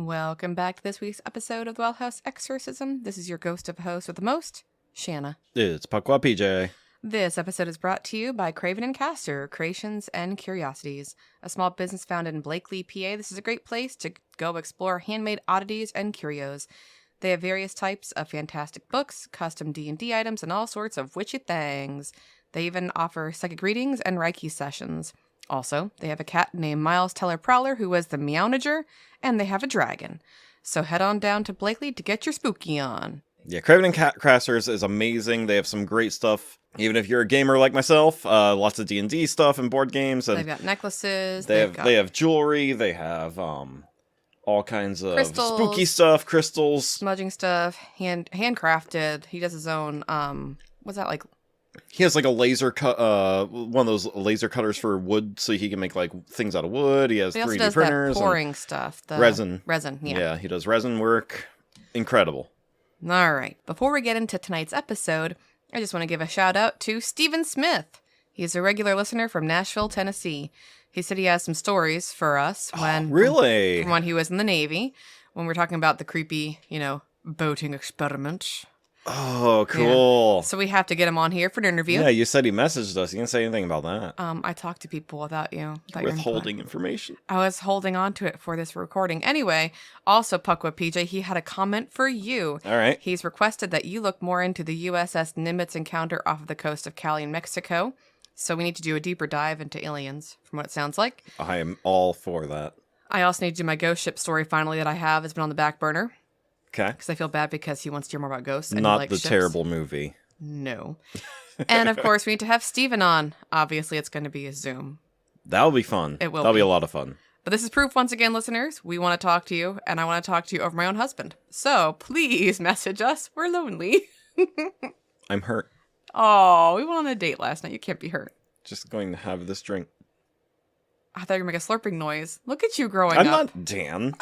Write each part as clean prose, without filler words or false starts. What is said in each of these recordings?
Welcome back to this week's episode of the Well House Exorcism. This is your ghost of a host with the most, Shanna. It's Pakwa PJ. This episode is brought to you by Craven and Castor, Creations and Curiosities, a small business founded in Blakely, PA. This is a great place to go explore handmade oddities and curios. They have various types of fantastic books, custom D&D items, and all sorts of witchy things. They even offer psychic readings and Reiki sessions. Also, they have a cat named Miles Teller Prowler who was the Meownager, and they have a dragon. So head on down to Blakely to get your spooky on. Yeah, Craven and Crassers is amazing. They have some great stuff. Even if you're a gamer like myself, lots of D&D stuff and board games. And they've got necklaces. They have jewelry. They have all kinds of crystals, spooky stuff, crystals, smudging stuff, handcrafted. He does his own. What's that like? He has like a laser cut, one of those laser cutters for wood, so he can make like things out of wood. He has 3D does printers, that pouring stuff, the resin. Yeah, he does resin work. Incredible. All right. Before we get into tonight's episode, I just want to give a shout out to Stephen Smith. He's a regular listener from Nashville, Tennessee. He said he has some stories for us from when he was in the Navy, when we're talking about the creepy, boating experiment. Oh, cool. Yeah. So we have to get him on here for an interview. Yeah, you said he messaged us. You didn't say anything about that. I talk to people without withholding information. I was holding on to it for this recording. Anyway, also Pakwa PJ, he had a comment for you. All right. He's requested that you look more into the USS Nimitz encounter off of the coast of Cali in Mexico. So we need to do a deeper dive into aliens, from what it sounds like. I am all for that. I also need to do my ghost ship story finally that I have. Has been on the back burner. Okay. Because I feel bad because he wants to hear more about ghosts. And not he likes the ships. Terrible movie. No. And of course, we need to have Steven on. Obviously, it's going to be a Zoom. That'll be fun. It will That'll be a lot of fun. But this is proof once again, listeners. We want to talk to you, and I want to talk to you over my own husband. So please message us. We're lonely. I'm hurt. Oh, we went on a date last night. You can't be hurt. Just going to have this drink. I thought you were going to make a slurping noise. Look at you growing I'm up. not Dan.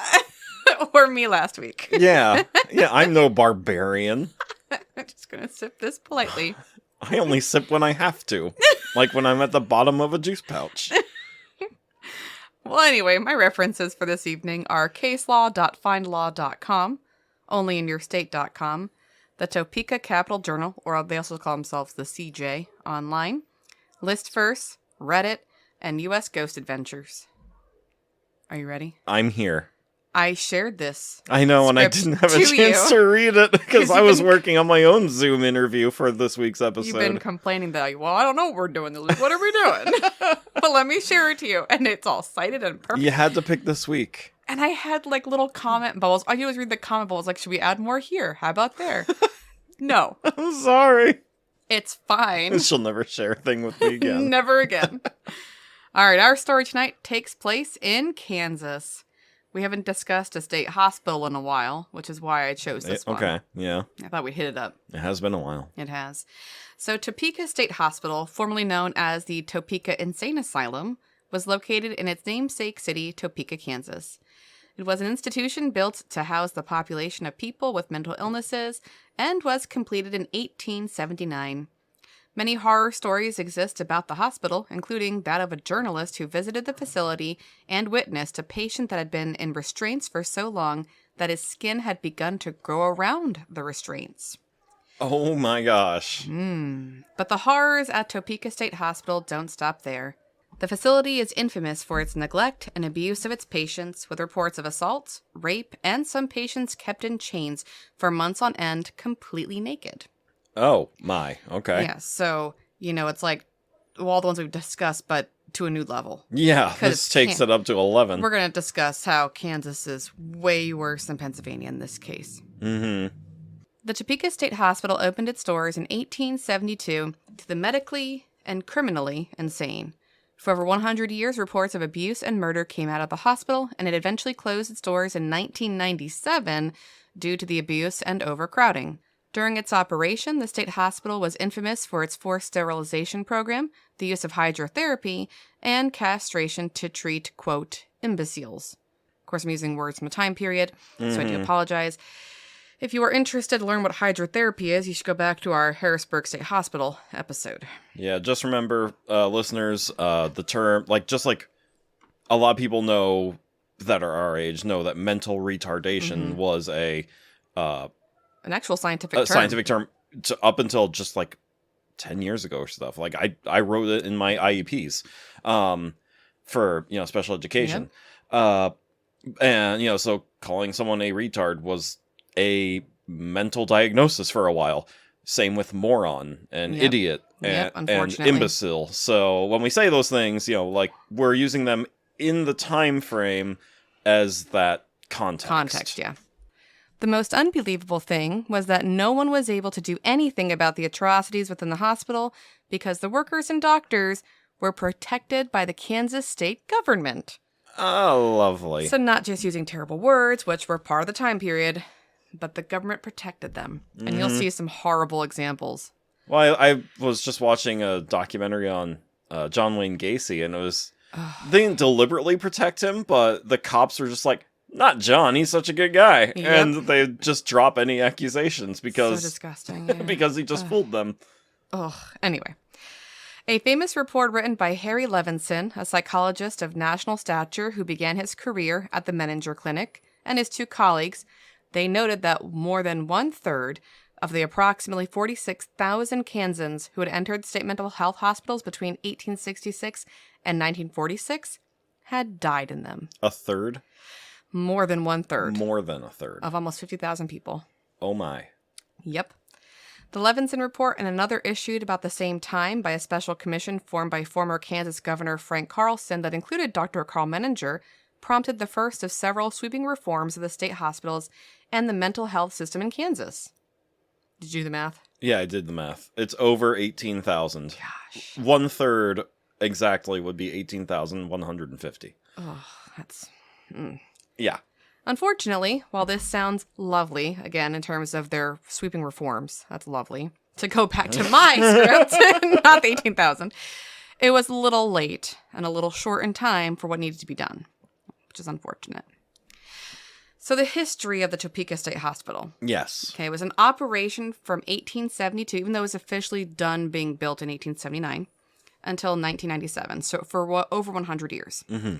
Or me last week. Yeah, I'm no barbarian. I'm just going to sip this politely. I only sip when I have to. Like when I'm at the bottom of a juice pouch. Well, anyway, my references for this evening are caselaw.findlaw.com, onlyinyourstate.com, the Topeka Capital Journal, or they also call themselves the CJ, online, Listverse, Reddit, and U.S. Ghost Adventures. Are you ready? I'm here. I shared this. I know, and I didn't have a chance to read it because I was working on my own Zoom interview for this week's episode. You've been complaining that, well, I don't know what we're doing this week. What are we doing? But let me share it to you. And it's all cited and perfect. You had to pick this week. And I had like little comment bubbles. I always read the comment bubbles like, should we add more here? How about there? No. I'm sorry. It's fine. She'll never share a thing with me again. Never again. All right, our story tonight takes place in Kansas. We haven't discussed a state hospital in a while, which is why I chose this one. Okay, yeah. I thought we'd hit it up. It has been a while. It has. So Topeka State Hospital, formerly known as the Topeka Insane Asylum, was located in its namesake city, Topeka, Kansas. It was an institution built to house the population of people with mental illnesses and was completed in 1879. Many horror stories exist about the hospital, including that of a journalist who visited the facility and witnessed a patient that had been in restraints for so long that his skin had begun to grow around the restraints. Oh my gosh. But the horrors at Topeka State Hospital don't stop there. The facility is infamous for its neglect and abuse of its patients, with reports of assault, rape, and some patients kept in chains for months on end, completely naked. Oh, my. Okay. Yeah, so, it's like all the ones we've discussed, but to a new level. Yeah, this takes it up to 11. We're going to discuss how Kansas is way worse than Pennsylvania in this case. Mm-hmm. The Topeka State Hospital opened its doors in 1872 to the medically and criminally insane. For over 100 years, reports of abuse and murder came out of the hospital, and it eventually closed its doors in 1997 due to the abuse and overcrowding. During its operation, the state hospital was infamous for its forced sterilization program, the use of hydrotherapy, and castration to treat, quote, imbeciles. Of course, I'm using words from a time period, so I do apologize. If you are interested to learn what hydrotherapy is, you should go back to our Harrisburg State Hospital episode. Yeah, just remember, listeners, the term, just like a lot of people know that are our age know that mental retardation was an actual scientific term up until just like 10 years ago or stuff. Like I wrote it in my IEPs for, special education. Yep. And, so calling someone a retard was a mental diagnosis for a while. Same with moron and idiot and imbecile. So when we say those things, like we're using them in the time frame as that context. Context, yeah. The most unbelievable thing was that no one was able to do anything about the atrocities within the hospital because the workers and doctors were protected by the Kansas state government. Oh, lovely. So not just using terrible words, which were part of the time period, but the government protected them. And you'll see some horrible examples. Well, I was just watching a documentary on John Wayne Gacy, and it was... They didn't deliberately protect him, but the cops were just like, not John, he's such a good guy. Yep. And they just drop any accusations because... So disgusting. Yeah. because he just fooled them. Anyway. A famous report written by Harry Levinson, a psychologist of national stature who began his career at the Menninger Clinic, and his two colleagues, they noted that more than 1/3 of the approximately 46,000 Kansans who had entered state mental health hospitals between 1866 and 1946 had died in them. A third? More than 1/3. More than a third. Of almost 50,000 people. Oh my. Yep. The Levinson report and another issued about the same time by a special commission formed by former Kansas Governor Frank Carlson that included Dr. Carl Menninger prompted the first of several sweeping reforms of the state hospitals and the mental health system in Kansas. Did you do the math? Yeah, I did the math. It's over 18,000. Gosh. 1/3 exactly would be 18,150. Oh, that's... Yeah. Unfortunately, while this sounds lovely, again, in terms of their sweeping reforms, that's lovely, to go back to my script, not the 18,000, it was a little late and a little short in time for what needed to be done, which is unfortunate. So the history of the Topeka State Hospital. Yes. Okay, it was an operation from 1872, even though it was officially done being built in 1879, until 1997, so for over 100 years. Mm-hmm.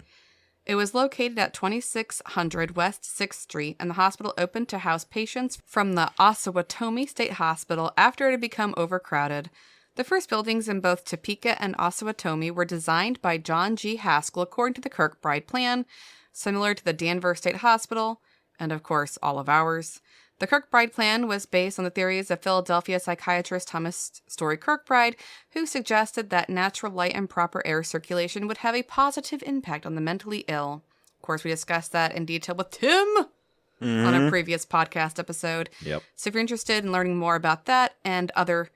It was located at 2600 West 6th Street, and the hospital opened to house patients from the Osawatomie State Hospital after it had become overcrowded. The first buildings in both Topeka and Osawatomie were designed by John G. Haskell according to the Kirkbride Plan, similar to the Danvers State Hospital, and of course, all of ours. The Kirkbride Plan was based on the theories of Philadelphia psychiatrist Thomas Story Kirkbride, who suggested that natural light and proper air circulation would have a positive impact on the mentally ill. Of course, we discussed that in detail with Tim on a previous podcast episode. Yep. So if you're interested in learning more about that and other,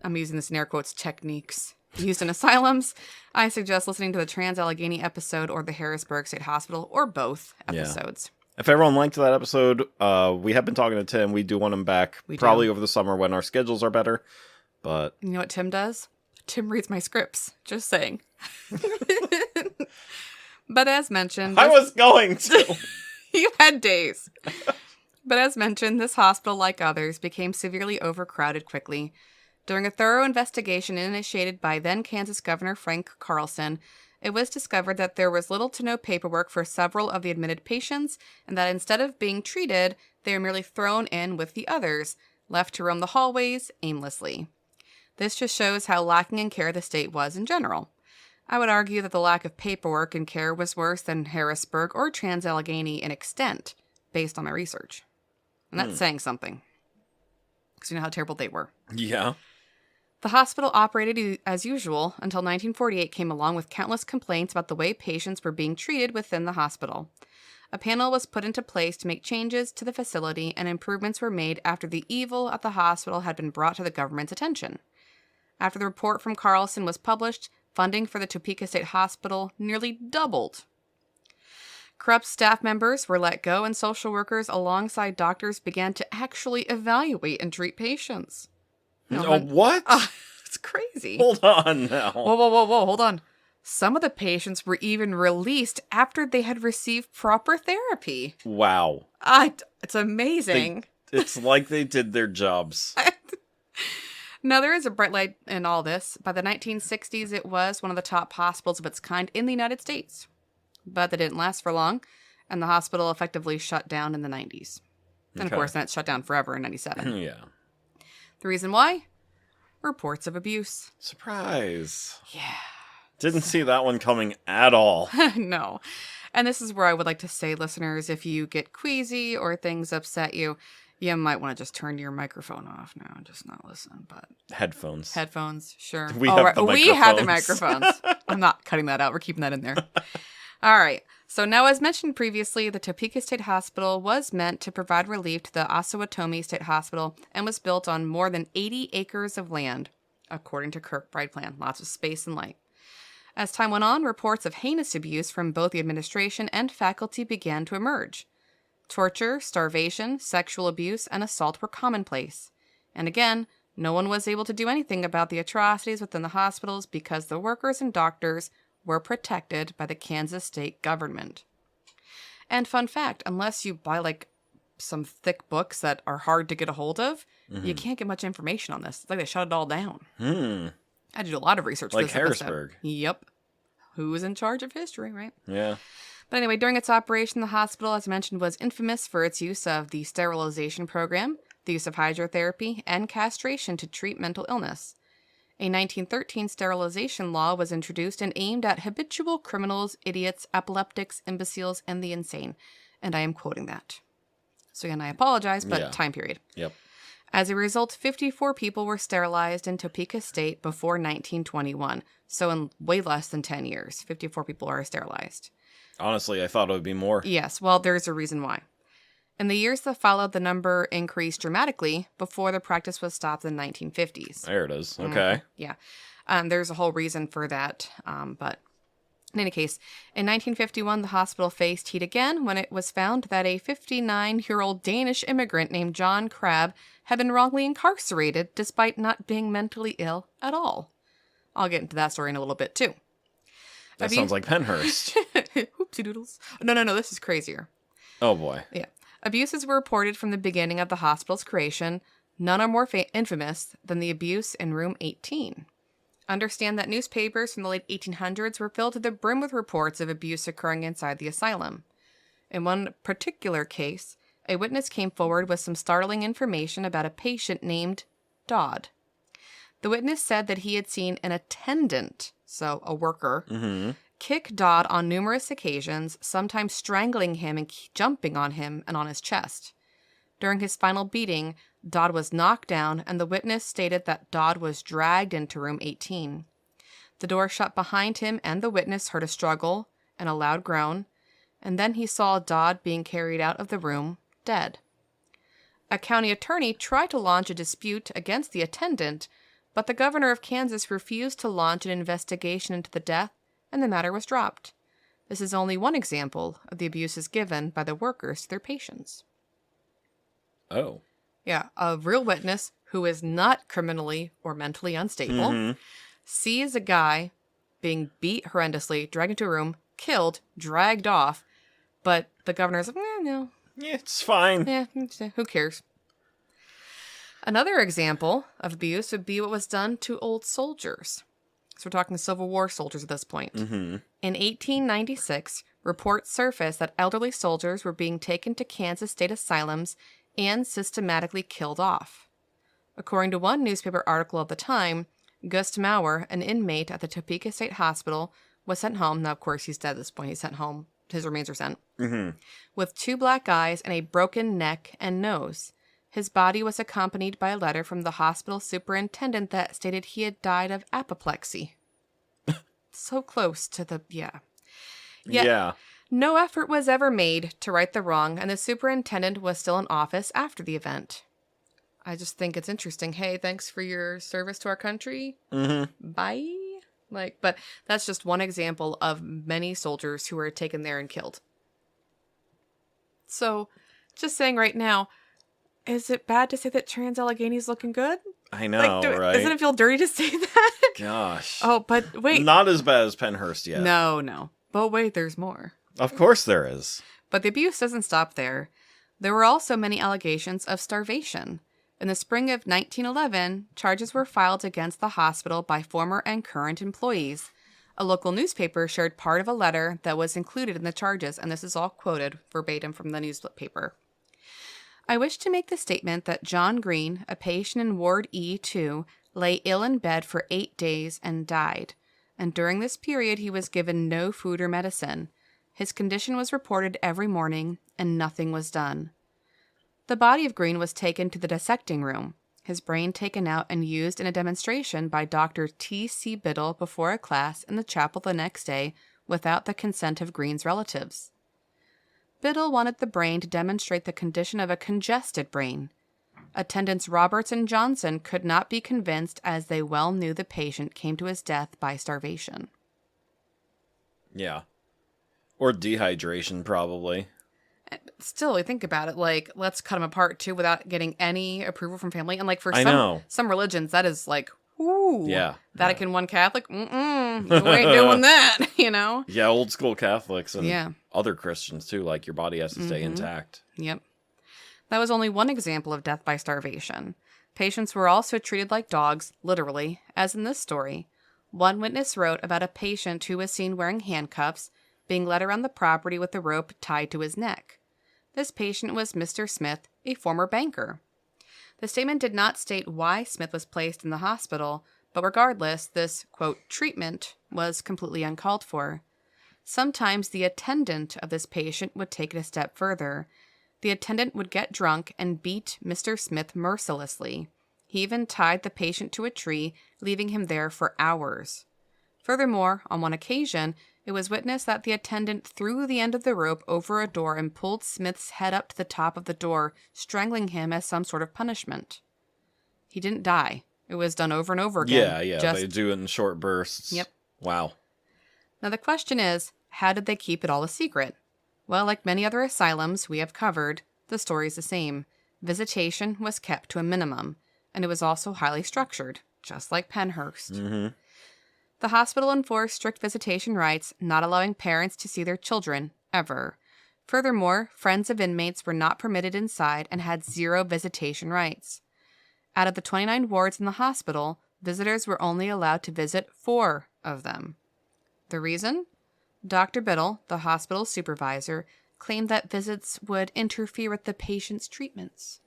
I'm using this in air quotes, techniques used in asylums, I suggest listening to the Trans-Allegheny episode or the Harrisburg State Hospital, or both episodes. Yeah. If everyone liked that episode, we have been talking to Tim. We do want him back probably over the summer when our schedules are better. But you know what Tim does? Tim reads my scripts. Just saying. But as mentioned... I was going to! You had days. But as mentioned, this hospital, like others, became severely overcrowded quickly. During a thorough investigation initiated by then Kansas Governor Frank Carlson, it was discovered that there was little to no paperwork for several of the admitted patients, and that instead of being treated, they were merely thrown in with the others, left to roam the hallways aimlessly. This just shows how lacking in care the state was in general. I would argue that the lack of paperwork and care was worse than Harrisburg or Trans-Allegheny in extent, based on my research. And that's saying something. Because you know how terrible they were. Yeah. The hospital operated as usual until 1948 came along with countless complaints about the way patients were being treated within the hospital. A panel was put into place to make changes to the facility, and improvements were made after the evil at the hospital had been brought to the government's attention. After the report from Carlson was published, funding for the Topeka State Hospital nearly doubled. Corrupt staff members were let go, and social workers alongside doctors began to actually evaluate and treat patients. What? It's crazy. Hold on now. Whoa, hold on. Some of the patients were even released after they had received proper therapy. Wow. It's amazing. It's like they did their jobs. Now, there is a bright light in all this. By the 1960s, it was one of the top hospitals of its kind in the United States. But that didn't last for long. and the hospital effectively shut down in the 90s. And of course, then it shut down forever in 97. Yeah. The reason why? Reports of abuse. Surprise. Yeah. Didn't see that one coming at all. No. And this is where I would like to say, listeners, if you get queasy or things upset you, you might want to just turn your microphone off now and just not listen. But Headphones, sure. We have the microphones. I'm not cutting that out. We're keeping that in there. All right. So now, as mentioned previously, the Topeka State Hospital was meant to provide relief to the Osawatomie State Hospital and was built on more than 80 acres of land, according to Kirkbride plan. Lots of space and light. As time went on, reports of heinous abuse from both the administration and faculty began to emerge. Torture, starvation, sexual abuse, and assault were commonplace. And again, no one was able to do anything about the atrocities within the hospitals because the workers and doctors were protected by the Kansas state government. And fun fact, unless you buy some thick books that are hard to get a hold of, you can't get much information on this. It's like they shut it all down. I had to do a lot of research for this Harrisburg. episode. Yep. Who was in charge of history, right? Yeah. But anyway, during its operation, the hospital, as mentioned, was infamous for its use of the sterilization program, the use of hydrotherapy, and castration to treat mental illness. A 1913 sterilization law was introduced and aimed at habitual criminals, idiots, epileptics, imbeciles, and the insane. And I am quoting that. So again, I apologize, but time period. Yep. As a result, 54 people were sterilized in Topeka State before 1921. So in way less than 10 years, 54 people are sterilized. Honestly, I thought it would be more. Yes, well, there's a reason why. In the years that followed, the number increased dramatically before the practice was stopped in the 1950s. There it is. Okay. Yeah. There's a whole reason for that. But in any case, in 1951, the hospital faced heat again when it was found that a 59-year-old Danish immigrant named John Crabbe had been wrongly incarcerated despite not being mentally ill at all. I'll get into that story in a little bit, too. That sounds like Pennhurst. Oopsie doodles. No, this is crazier. Oh, boy. Yeah. Abuses were reported from the beginning of the hospital's creation. None are more infamous than the abuse in room 18. Understand that newspapers from the late 1800s were filled to the brim with reports of abuse occurring inside the asylum. In one particular case, a witness came forward with some startling information about a patient named Dodd. The witness said that he had seen an attendant, so a worker, kick Dodd on numerous occasions, sometimes strangling him and jumping on him and on his chest. During his final beating, Dodd was knocked down, and the witness stated that Dodd was dragged into room 18. The door shut behind him, and the witness heard a struggle and a loud groan, and then he saw Dodd being carried out of the room, dead. A county attorney tried to launch a dispute against the attendant, but the governor of Kansas refused to launch an investigation into the death, and the matter was dropped. This is only one example of the abuses given by the workers to their patients. Oh. Yeah, a real witness who is not criminally or mentally unstable sees a guy being beat horrendously, dragged into a room, killed, dragged off, but the governor's like, no. Yeah, it's fine. Yeah, who cares? Another example of abuse would be what was done to old soldiers. So we're talking Civil War soldiers at this point. In 1896, reports surfaced that elderly soldiers were being taken to Kansas state asylums and systematically killed off. According to one newspaper article of the time, Gust Maurer, an inmate at the Topeka State Hospital, was sent home. Now, of course, he's dead at this point. He's sent home. His remains are sent. With 2 black eyes and a broken neck and nose. His body was accompanied by a letter from the hospital superintendent that stated he had died of apoplexy. So close to the, Yet, no effort was ever made to right the wrong, and the superintendent was still in office after the event. I just think it's interesting. Hey, thanks for your service to our country. Bye. But that's just one example of many soldiers who were taken there and killed. So, just saying right now, is it bad to say that Trans Allegheny's looking good? I know, right? Doesn't it feel dirty to say that? Gosh. Oh, but wait. Not as bad as Pennhurst yet. No. But wait, there's more. Of course there is. But the abuse doesn't stop there. There were also many allegations of starvation. In the spring of 1911, charges were filed against the hospital by former and current employees, A local newspaper shared part of a letter that was included in the charges, and this is all quoted verbatim from the newspaper. I wish to make the statement that John Green, a patient in Ward E2, lay ill in bed for 8 days and died, and during this period he was given no food or medicine. His condition was reported every morning, and nothing was done. The body of Green was taken to the dissecting room, his brain taken out and used in a demonstration by Dr. T.C. Biddle before a class in the chapel the next day without the consent of Green's relatives. Biddle wanted the brain to demonstrate the condition of a congested brain. Attendants Roberts and Johnson could not be convinced as they well knew the patient came to his death by starvation. Yeah. Or dehydration, probably. Still, think about it, like, let's cut them apart, too, without getting any approval from family. And, like, for some religions, that is, like, ooh. Yeah. Vatican I Catholic, you ain't doing that, you know? Yeah, old school Catholics and other Christians, too. Like, your body has to stay intact. Yep. That was only one example of death by starvation. Patients were also treated like dogs, literally, as in this story. One witness wrote about a patient who was seen wearing handcuffs, being led around the property with a rope tied to his neck. This patient was Mr. Smith, a former banker. The statement did not state why Smith was placed in the hospital, but regardless, this, quote, treatment was completely uncalled for. Sometimes the attendant of this patient would take it a step further. The attendant would get drunk and beat Mr. Smith mercilessly. He even tied the patient to a tree, leaving him there for hours. Furthermore, on one occasion, it was witnessed that the attendant threw the end of the rope over a door and pulled Smith's head up to the top of the door, strangling him as some sort of punishment. He didn't die. It was done over and over again. Yeah, they do it in short bursts. Yep. Wow. Now the question is, how did they keep it all a secret? Well, like many other asylums we have covered, the story's the same. Visitation was kept to a minimum, and it was also highly structured, just like Pennhurst. Mm-hmm. The hospital enforced strict visitation rights, not allowing parents to see their children, ever. Furthermore, friends of inmates were not permitted inside and had 0 visitation rights. Out of the 29 wards in the hospital, visitors were only allowed to visit 4 of them. The reason? Dr. Biddle, the hospital supervisor, claimed that visits would interfere with the patient's treatments.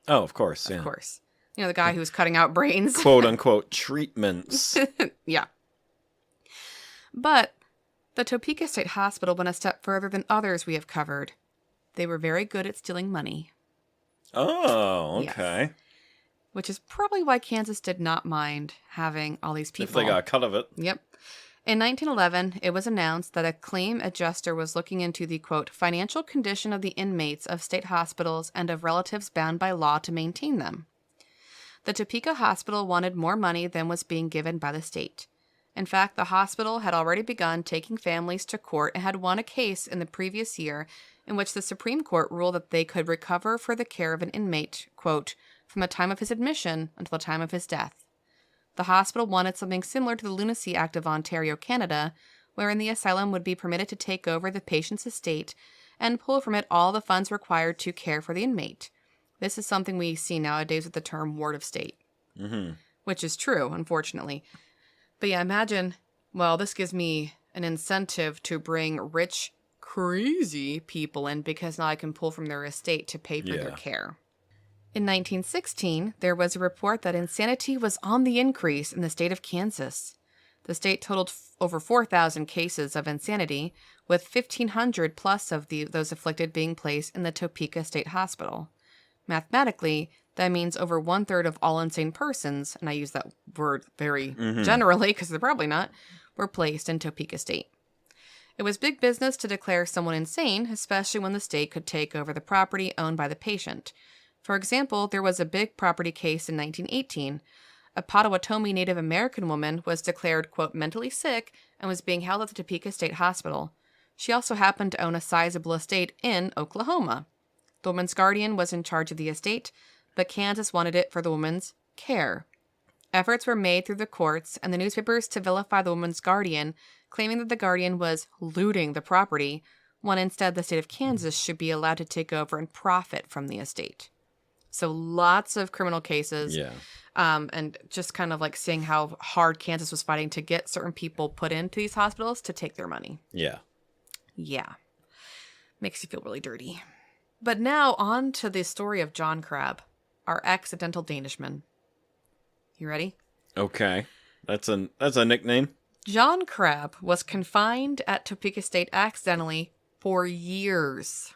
Oh, of course, Of course. You know, the guy who was cutting out brains. Quote-unquote treatments. Yeah. But the Topeka State Hospital went a step further than others we have covered. They were very good at stealing money. Oh, okay. Yes. Which is probably why Kansas did not mind having all these people. If they got a cut of it. Yep. In 1911, it was announced that a claim adjuster was looking into the, quote, financial condition of the inmates of state hospitals and of relatives bound by law to maintain them. The Topeka Hospital wanted more money than was being given by the state. In fact, the hospital had already begun taking families to court and had won a case in the previous year in which the Supreme Court ruled that they could recover for the care of an inmate, quote, from the time of his admission until the time of his death. The hospital wanted something similar to the Lunacy Act of Ontario, Canada, wherein the asylum would be permitted to take over the patient's estate and pull from it all the funds required to care for the inmate. This is something we see nowadays with the term ward of state, which is true, unfortunately. But yeah, imagine, well, this gives me an incentive to bring rich, crazy people in because now I can pull from their estate to pay for their care. In 1916, there was a report that insanity was on the increase in the state of Kansas. The state totaled over 4,000 cases of insanity, with 1,500 plus of those afflicted being placed in the Topeka State Hospital. Mathematically, that means over 1/3 of all insane persons, and I use that word very generally because they're probably not, were placed in Topeka State. It was big business to declare someone insane, especially when the state could take over the property owned by the patient. For example, there was a big property case in 1918. A Potawatomi Native American woman was declared, quote, mentally sick and was being held at the Topeka State Hospital. She also happened to own a sizable estate in Oklahoma. The woman's guardian was in charge of the estate, but Kansas wanted it for the woman's care. Efforts were made through the courts and the newspapers to vilify the woman's guardian, claiming that the guardian was looting the property, when instead the state of Kansas should be allowed to take over and profit from the estate. So lots of criminal cases. Yeah. And just kind of like seeing how hard Kansas was fighting to get certain people put into these hospitals to take their money. Yeah. Yeah. Makes you feel really dirty. But now on to the story of John Crabbe, our accidental Danishman. You ready? Okay. That's a nickname. John Crabbe was confined at Topeka State accidentally for years.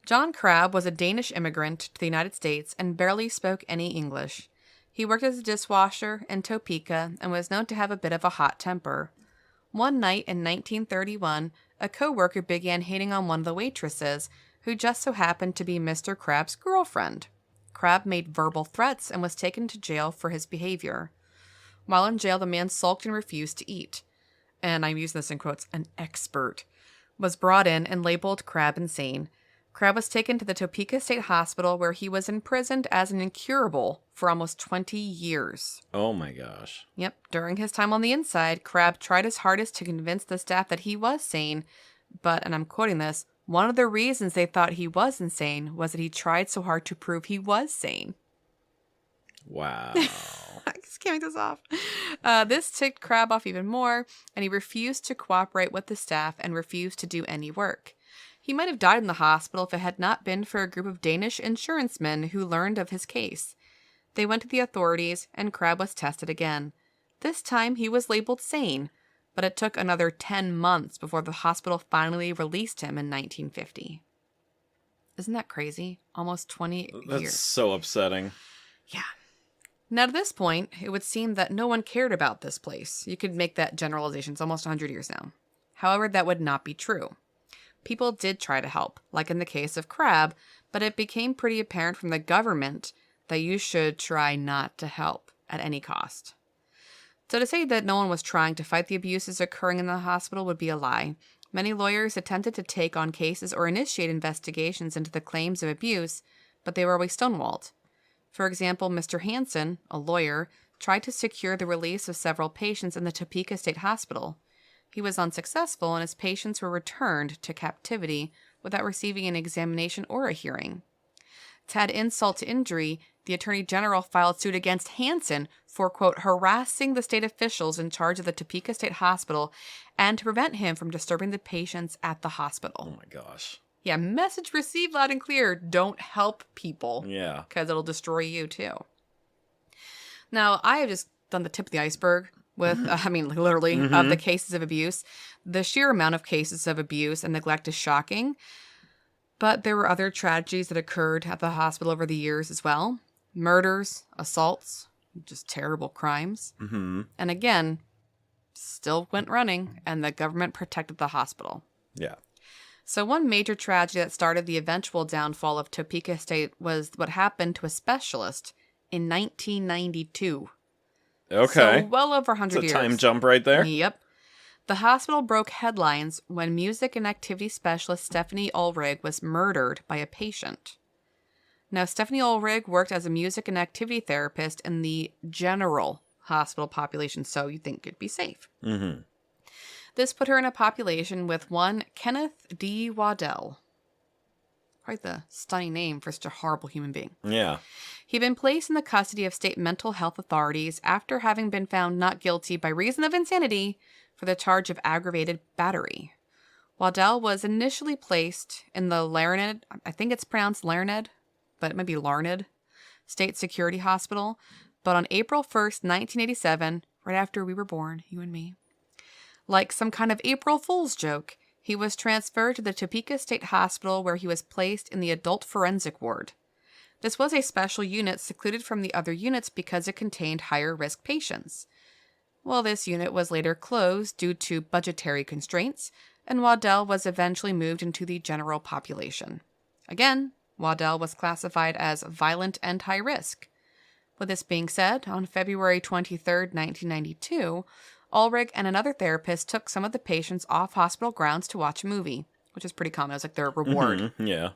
John Crabbe was a Danish immigrant to the United States and barely spoke any English. He worked as a dishwasher in Topeka and was known to have a bit of a hot temper. One night in 1931, a co-worker began hitting on one of the waitresses, who just so happened to be Mr. Crabbe's girlfriend. Crabbe made verbal threats and was taken to jail for his behavior. While in jail, the man sulked and refused to eat. And I'm using this in quotes, an expert was brought in and labeled Crabbe insane. Crabbe was taken to the Topeka State Hospital, where he was imprisoned as an incurable for almost 20 years. Oh my gosh. Yep. During his time on the inside, Crabbe tried his hardest to convince the staff that he was sane, but, and I'm quoting this, one of the reasons they thought he was insane was that he tried so hard to prove he was sane. Wow. I just can't make this off. This ticked Crabbe off even more, and he refused to cooperate with the staff and refused to do any work. He might have died in the hospital if it had not been for a group of Danish insurance men who learned of his case. They went to the authorities, and Crabbe was tested again. This time, he was labeled sane, but it took another 10 months before the hospital finally released him in 1950. Isn't that crazy? Almost 20 years. That's so upsetting. Yeah. Now, to this point, it would seem that no one cared about this place. You could make that generalization. It's almost 100 years now. However, that would not be true. People did try to help, like in the case of Crabbe, but it became pretty apparent from the government that you should try not to help at any cost. So to say that no one was trying to fight the abuses occurring in the hospital would be a lie. Many lawyers attempted to take on cases or initiate investigations into the claims of abuse, but they were always stonewalled. For example, Mr. Hansen, a lawyer, tried to secure the release of several patients in the Topeka State Hospital. He was unsuccessful, and his patients were returned to captivity without receiving an examination or a hearing. To add insult to injury, the Attorney General filed suit against Hansen for, quote, harassing the state officials in charge of the Topeka State Hospital and to prevent him from disturbing the patients at the hospital. Oh my gosh. Yeah, message received loud and clear. Don't help people. Yeah. Because it'll destroy you, too. Now, I have just done the tip of the iceberg with, literally, of the cases of abuse. The sheer amount of cases of abuse and neglect is shocking. But there were other tragedies that occurred at the hospital over the years as well. Murders, assaults, just terrible crimes. Mm-hmm. And again, still went running, and the government protected the hospital. Yeah. So one major tragedy that started the eventual downfall of Topeka State was what happened to a specialist in 1992. Okay. So well over 100 It's a years. time jump right there. Yep. The hospital broke headlines when music and activity specialist Stephanie Ulrich was murdered by a patient. Now, Stephanie Ulrich worked as a music and activity therapist in the general hospital population, so you'd think it'd be safe. Mm-hmm. This put her in a population with one Kenneth D. Waddell. Quite the stunning name for such a horrible human being. Yeah. He'd been placed in the custody of state mental health authorities after having been found not guilty by reason of insanity for the charge of aggravated battery. Waddell was initially placed in the Larned, I think it's pronounced Larned, but it might be Larned, State Security Hospital. But on April 1st, 1987, right after we were born, you and me, like some kind of April Fool's joke, he was transferred to the Topeka State Hospital, where he was placed in the adult forensic ward. This was a special unit secluded from the other units because it contained higher risk patients. Well, this unit was later closed due to budgetary constraints, and Waddell was eventually moved into the general population. Again, Waddell was classified as violent and high risk. With this being said, on February 23, 1992, Ulrich and another therapist took some of the patients off hospital grounds to watch a movie, which is pretty common. It was like their reward. Mm-hmm. Yeah.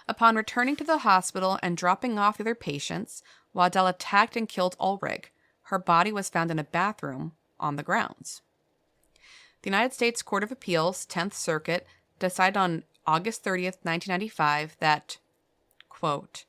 Upon returning to the hospital and dropping off the other patients, Waddell attacked and killed Ulrich. Her body was found in a bathroom on the grounds. The United States Court of Appeals, 10th Circuit, decided on August 30th, 1995 that, quote,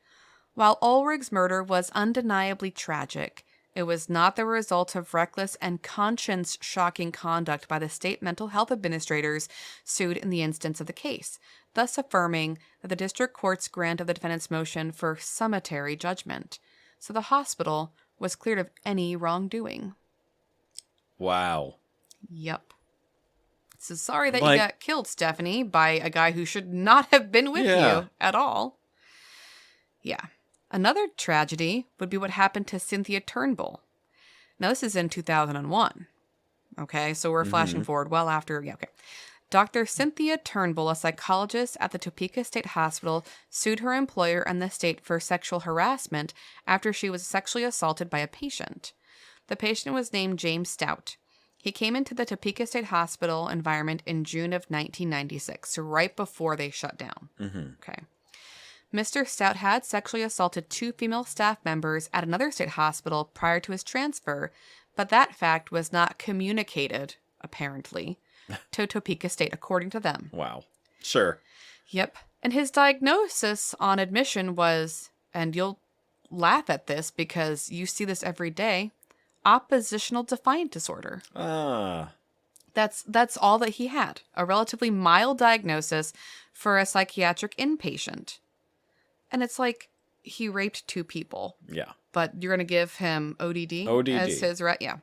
While Ulrich's murder was undeniably tragic, it was not the result of reckless and conscience-shocking conduct by the state mental health administrators sued in the instance of the case, thus affirming that the district court's grant of the defendant's motion for summary judgment. So the hospital was cleared of any wrongdoing. Wow. Yep. So sorry that you got killed, Stephanie, by a guy who should not have been with you at all. Yeah. Another tragedy would be what happened to Cynthia Turnbull. Now, this is in 2001. Okay, so we're flashing forward well after. Yeah, okay. Dr. Cynthia Turnbull, a psychologist at the Topeka State Hospital, sued her employer and the state for sexual harassment after she was sexually assaulted by a patient. The patient was named James Stout. He came into the Topeka State Hospital environment in June of 1996, so right before they shut down. Okay. Mr. Stout had sexually assaulted 2 female staff members at another state hospital prior to his transfer, but that fact was not communicated, apparently, to Topeka State, according to them. Wow. Sure. Yep. And his diagnosis on admission was, and you'll laugh at this because you see this every day, oppositional defiant disorder. That's all that he had, a relatively mild diagnosis for a psychiatric inpatient. And it's like, he raped 2 people. Yeah. But you're going to give him ODD? ODD. As his, yeah.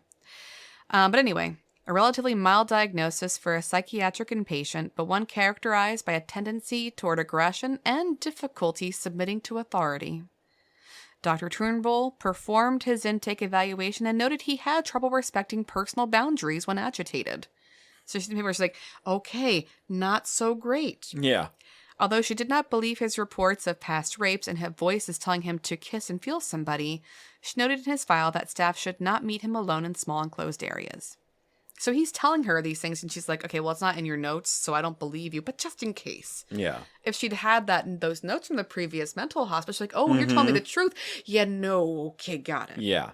But anyway, a relatively mild diagnosis for a psychiatric inpatient, but one characterized by a tendency toward aggression and difficulty submitting to authority. Dr. Turnbull performed his intake evaluation and noted he had trouble respecting personal boundaries when agitated. So people were just like, okay, not so great. Yeah. Although she did not believe his reports of past rapes and her voices telling him to kiss and feel somebody, she noted in his file that staff should not meet him alone in small enclosed areas. So he's telling her these things, and she's like, okay, well, it's not in your notes, so I don't believe you, but just in case. Yeah. If she'd had that in those notes from the previous mental hospital, she's like, oh, you're telling me the truth. Yeah, no, okay, got it. Yeah.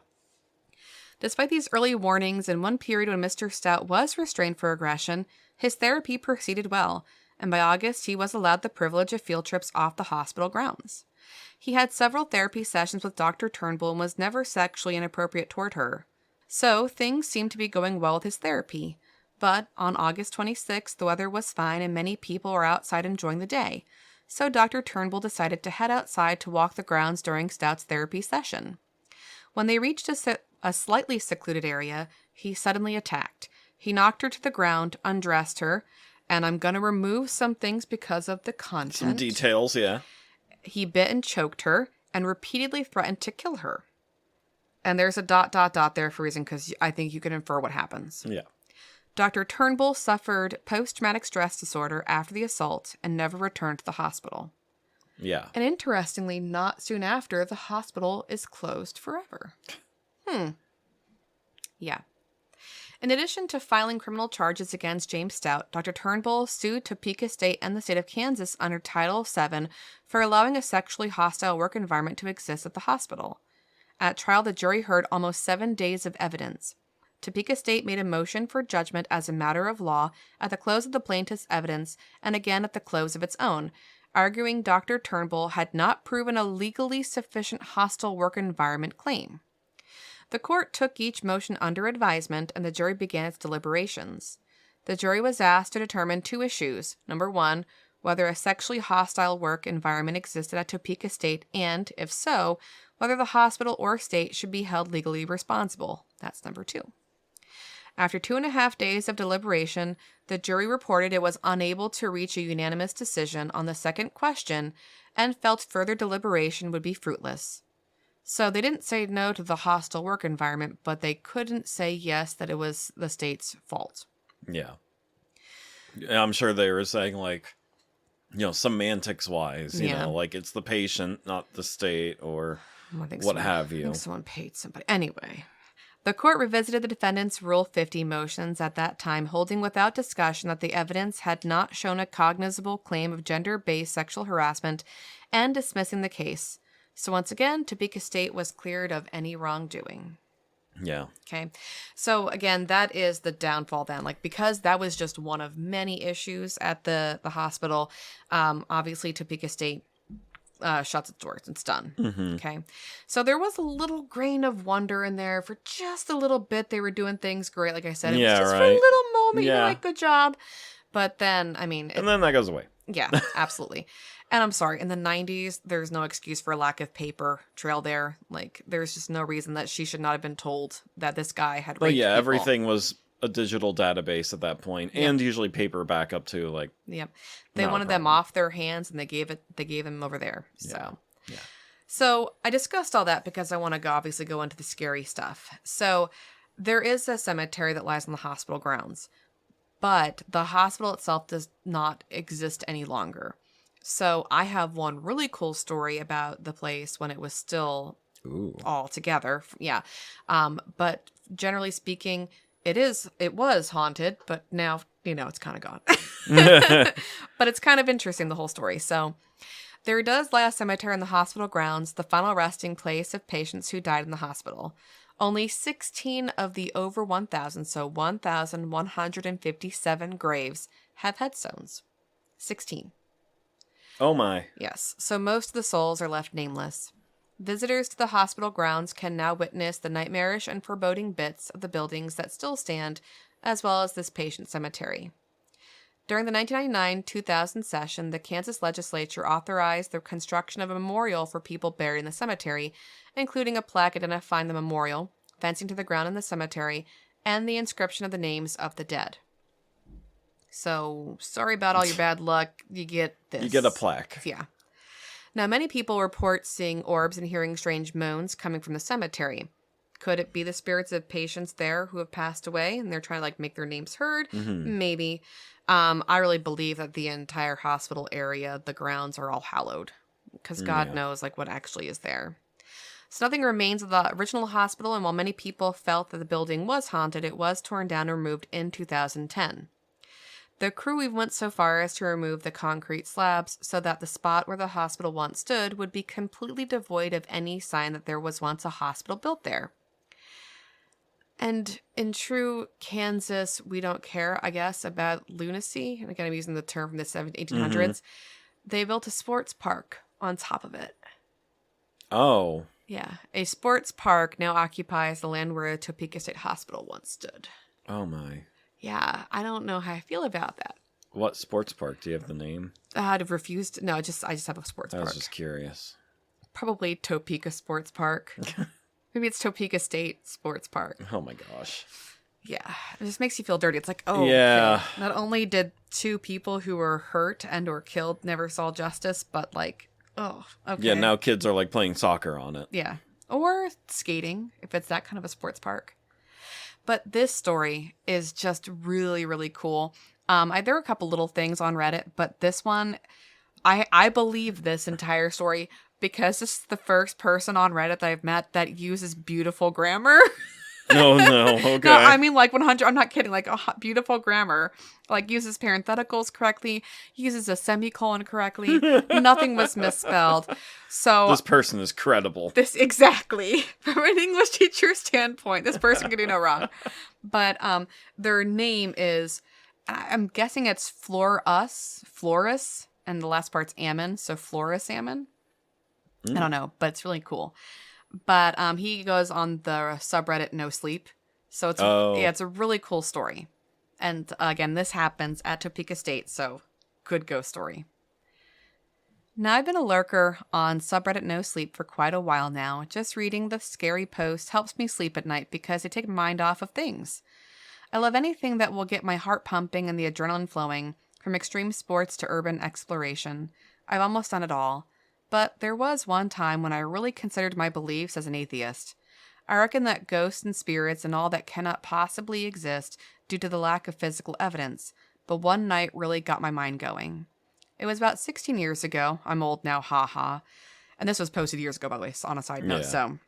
Despite these early warnings, in one period when Mr. Stout was restrained for aggression, his therapy proceeded well, and by August, he was allowed the privilege of field trips off the hospital grounds. He had several therapy sessions with Dr. Turnbull and was never sexually inappropriate toward her. So, things seemed to be going well with his therapy. But on August 26th, the weather was fine and many people were outside enjoying the day. So Dr. Turnbull decided to head outside to walk the grounds during Stout's therapy session. When they reached a slightly secluded area, he suddenly attacked. He knocked her to the ground, undressed her, and I'm going to remove some things because of the content. Some details, yeah. He bit and choked her and repeatedly threatened to kill her. And there's a ... there for a reason, because I think you can infer what happens. Yeah. Dr. Turnbull suffered post-traumatic stress disorder after the assault and never returned to the hospital. Yeah. And interestingly, not soon after, the hospital is closed forever. Yeah. In addition to filing criminal charges against James Stout, Dr. Turnbull sued Topeka State and the state of Kansas under Title VII for allowing a sexually hostile work environment to exist at the hospital. At trial, the jury heard almost 7 days of evidence. Topeka State made a motion for judgment as a matter of law at the close of the plaintiff's evidence and again at the close of its own, arguing Dr. Turnbull had not proven a legally sufficient hostile work environment claim. The court took each motion under advisement, and the jury began its deliberations. The jury was asked to determine 2 issues. Number 1, whether a sexually hostile work environment existed at Topeka State, and, if so, whether the hospital or state should be held legally responsible. That's number 2. After 2.5 days of deliberation, the jury reported it was unable to reach a unanimous decision on the second question and felt further deliberation would be fruitless. So they didn't say no to the hostile work environment, but they couldn't say yes that it was the state's fault. Yeah. I'm sure they were saying, like, semantics-wise, you know, like it's the patient, not the state, or what have you. I think someone paid somebody. Anyway, the court revisited the defendant's Rule 50 motions at that time, holding without discussion that the evidence had not shown a cognizable claim of gender-based sexual harassment and dismissing the case. So once again, Topeka State was cleared of any wrongdoing. Yeah. Okay. So again, that is the downfall then. Like, because that was just one of many issues at the hospital, obviously Topeka State shuts its doors. It's done. Mm-hmm. Okay. So there was a little grain of wonder in there for just a little bit. They were doing things great. Like I said, it was just for a little moment. Yeah. Like, good job. But then, I mean. And then that goes away. Yeah, absolutely. And I'm sorry, in the 90s, there's no excuse for a lack of paper trail there. Like, there's just no reason that she should not have been told that this guy had raped people. Everything was a digital database at that point, and usually paper backup too. Like, yep, they wanted them off their hands, and they gave them over there. So I discussed all that because I want to obviously go into the scary stuff. So there is a cemetery that lies on the hospital grounds, but the hospital itself does not exist any longer. So I have one really cool story about the place when it was still all together. Yeah. But generally speaking, it was haunted, but now, it's kind of gone. But it's kind of interesting, the whole story. So there does lie a cemetery in the hospital grounds, the final resting place of patients who died in the hospital. Only 16 of the over 1,000, so 1,157 graves have headstones. 16. Oh my. Yes, so most of the souls are left nameless. Visitors to the hospital grounds can now witness the nightmarish and foreboding bits of the buildings that still stand, as well as this patient cemetery. During the 1999-2000 session, the Kansas legislature authorized the construction of a memorial for people buried in the cemetery, including a plaque identifying the memorial, fencing to the ground in the cemetery, and the inscription of the names of the dead. So, sorry about all your bad luck. You get this. You get a plaque. Yeah. Now, many people report seeing orbs and hearing strange moans coming from the cemetery. Could it be the spirits of patients there who have passed away and they're trying to make their names heard? Mm-hmm. Maybe. I really believe that the entire hospital area, the grounds are all hallowed because God knows what actually is there. So nothing remains of the original hospital, and while many people felt that the building was haunted, it was torn down and removed in 2010. The crew even went so far as to remove the concrete slabs so that the spot where the hospital once stood would be completely devoid of any sign that there was once a hospital built there. And in true Kansas, we don't care, I guess, about lunacy. And again, I'm using the term from the 1800s. Mm-hmm. They built a sports park on top of it. Oh. Yeah. A sports park now occupies the land where Topeka State Hospital once stood. Oh, my. Yeah, I don't know how I feel about that. What sports park? Do you have the name? I'd refused. No, I just have a sports park. I was just curious. Probably Topeka Sports Park. Maybe it's Topeka State Sports Park. Oh my gosh. Yeah, it just makes you feel dirty. It's like, oh, yeah. Okay. Not only did 2 people who were hurt and or killed never saw justice, but oh, okay. Yeah, now kids are playing soccer on it. Yeah, or skating if it's that kind of a sports park. But this story is just really, really cool. There are a couple little things on Reddit, but this one, I believe this entire story because this is the first person on Reddit that I've met that uses beautiful grammar. No, okay. No, I mean 100. I'm not kidding. Beautiful grammar. Uses parentheticals correctly. Uses a semicolon correctly. Nothing was misspelled. So this person is credible. Exactly from an English teacher standpoint, this person can do no wrong. But their name is, I'm guessing it's Florus, and the last part's Ammon, so Florus Ammon. I don't know, but it's really cool. But he goes on the subreddit No Sleep. So it's it's a really cool story. And again, this happens at Topeka State, so good ghost story. Now, I've been a lurker on subreddit No Sleep for quite a while now. Just reading the scary posts helps me sleep at night because they take my mind off of things. I love anything that will get my heart pumping and the adrenaline flowing, from extreme sports to urban exploration. I've almost done it all. But there was one time when I really considered my beliefs as an atheist. I reckon that ghosts and spirits and all that cannot possibly exist due to the lack of physical evidence, but one night really got my mind going. It was about 16 years ago. I'm old now, haha. And this was posted years ago, by the way, on a side note. Yeah. So,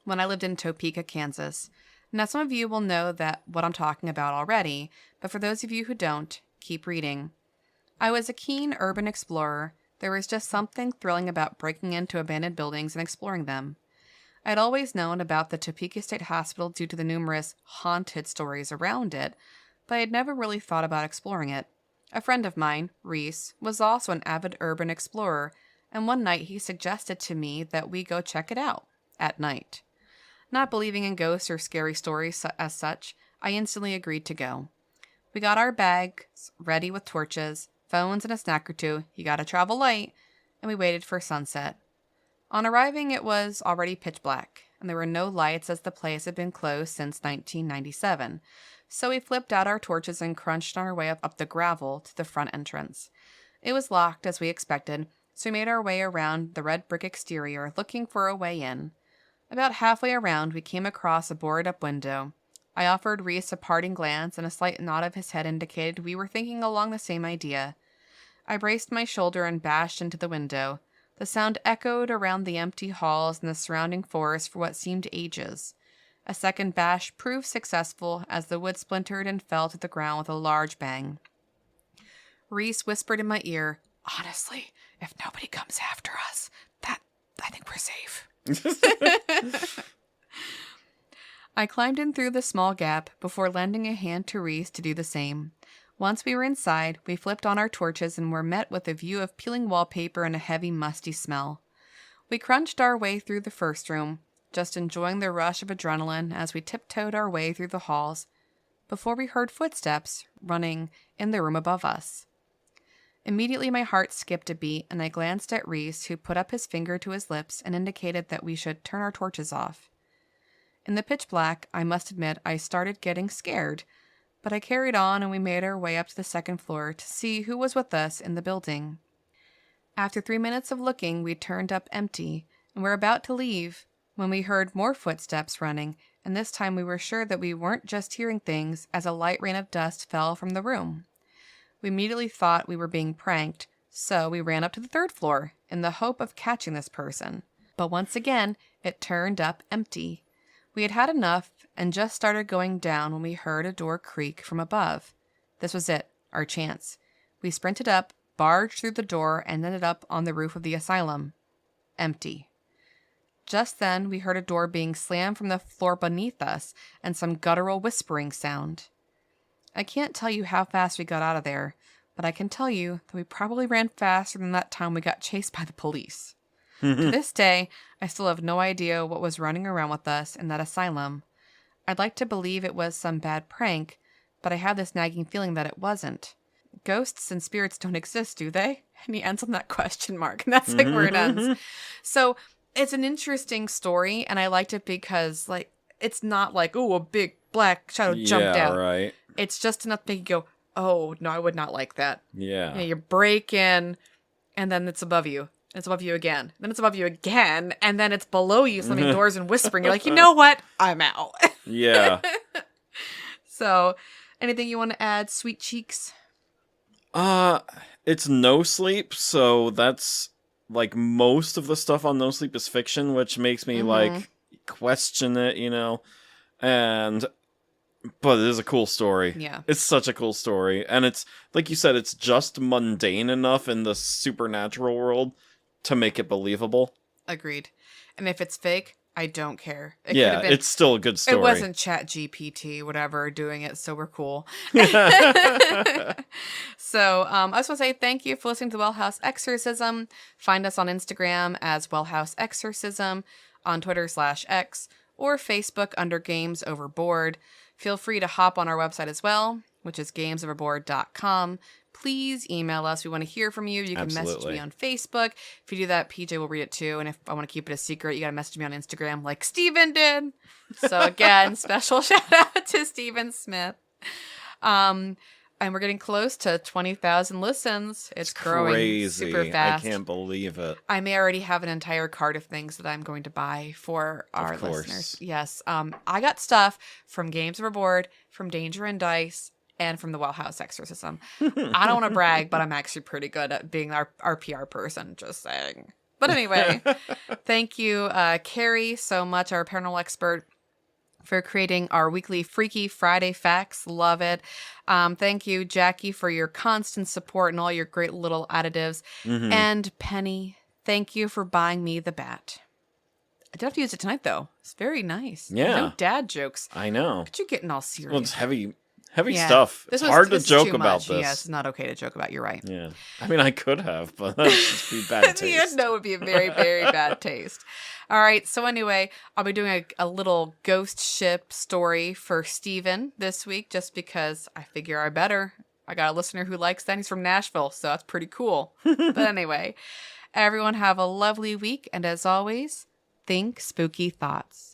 when I lived in Topeka, Kansas. Now, some of you will know that what I'm talking about already, but for those of you who don't, keep reading. I was a keen urban explorer. There was just something thrilling about breaking into abandoned buildings and exploring them. I'd always known about the Topeka State Hospital due to the numerous haunted stories around it, but I had never really thought about exploring it. A friend of mine, Reese, was also an avid urban explorer, and one night he suggested to me that we go check it out at night. Not believing in ghosts or scary stories as such, I instantly agreed to go. We got our bags ready with torches, phones, and a snack or two. You gotta travel light, and we waited for sunset. On arriving, it was already pitch black, and there were no lights as the place had been closed since 1997. So we flipped out our torches and crunched our way up the gravel to the front entrance. It was locked, as we expected, so we made our way around the red brick exterior, looking for a way in. About halfway around, we came across a boarded-up window. I offered Reese a parting glance, and a slight nod of his head indicated we were thinking along the same idea. I braced my shoulder and bashed into the window. The sound echoed around the empty halls and the surrounding forest for what seemed ages. A second bash proved successful as the wood splintered and fell to the ground with a large bang. Reese whispered in my ear, "Honestly, if nobody comes after us, I think we're safe." I climbed in through the small gap before lending a hand to Reese to do the same. Once we were inside, we flipped on our torches and were met with a view of peeling wallpaper and a heavy, musty smell. We crunched our way through the first room, just enjoying the rush of adrenaline as we tiptoed our way through the halls, before we heard footsteps running in the room above us. Immediately my heart skipped a beat, and I glanced at Reese, who put up his finger to his lips and indicated that we should turn our torches off. In the pitch black, I must admit I started getting scared, but I carried on and we made our way up to the second floor to see who was with us in the building. After 3 minutes of looking, we turned up empty, and were about to leave when we heard more footsteps running, and this time we were sure that we weren't just hearing things as a light rain of dust fell from the room. We immediately thought we were being pranked, so we ran up to the third floor in the hope of catching this person. But once again, it turned up empty. We had had enough and just started going down when we heard a door creak from above. This was it, our chance. We sprinted up, barged through the door, and ended up on the roof of the asylum. Empty. Just then, we heard a door being slammed from the floor beneath us and some guttural whispering sound. I can't tell you how fast we got out of there, but I can tell you that we probably ran faster than that time we got chased by the police. To this day, I still have no idea what was running around with us in that asylum. I'd like to believe it was some bad prank, but I have this nagging feeling that it wasn't. Ghosts and spirits don't exist, do they? And he ends on that question mark, and that's like where it ends. So it's an interesting story, and I liked it because it's not like, oh, a big black shadow jumped out. Yeah, right. It's just enough to make you go, oh, no, I would not like that. Yeah. You break in, and then it's above you. It's above you again. Then it's above you again, and then it's below you, slamming doors and whispering. You're like, you know what? I'm out. Yeah. So, anything you want to add, sweet cheeks? It's No Sleep, so that's like most of the stuff on No Sleep is fiction, which makes me like question it, but it is a cool story. Yeah. It's such a cool story. And it's, like you said, it's just mundane enough in the supernatural world to make it believable. Agreed. And if it's fake, I don't care. It's still a good story. It wasn't ChatGPT, whatever, doing it, so we're cool. So, I just want to say thank you for listening to Well House Exorcism. Find us on Instagram as Well House Exorcism, on Twitter /X, or Facebook under Games Overboard. Feel free to hop on our website as well, which is gamesoverboard.com. Please email us. We want to hear from you. You can message me on Facebook. If you do that, PJ will read it too. And if I want to keep it a secret, you got to message me on Instagram like Steven did. So again, special shout out to Steven Smith. And we're getting close to 20,000 listens. It's growing crazy. Super fast. I can't believe it. I may already have an entire cart of things that I'm going to buy for our listeners. Yes. I got stuff from Games Overboard, from Danger and Dice, and from the Well House Exorcism. I don't want to brag, but I'm actually pretty good at being our PR person, just saying. But anyway, thank you, Carrie, so much, our paranormal expert, for creating our weekly Freaky Friday Facts. Love it. Thank you, Jackie, for your constant support and all your great little additives. And Penny, thank you for buying me the bat. I did have to use it tonight, though. It's very nice. Yeah. No dad jokes. I know. But you're getting all serious. Well, it's Heavy stuff. It's hard to joke about this. Yes, it's not okay to joke about. You're right. Yeah. I mean, I could have, but that's just be bad taste. No, it would be a very, very bad taste. All right. So anyway, I'll be doing a little ghost ship story for Steven this week, just because I figure I better. I got a listener who likes that. He's from Nashville, so that's pretty cool. But anyway, everyone have a lovely week. And as always, think spooky thoughts.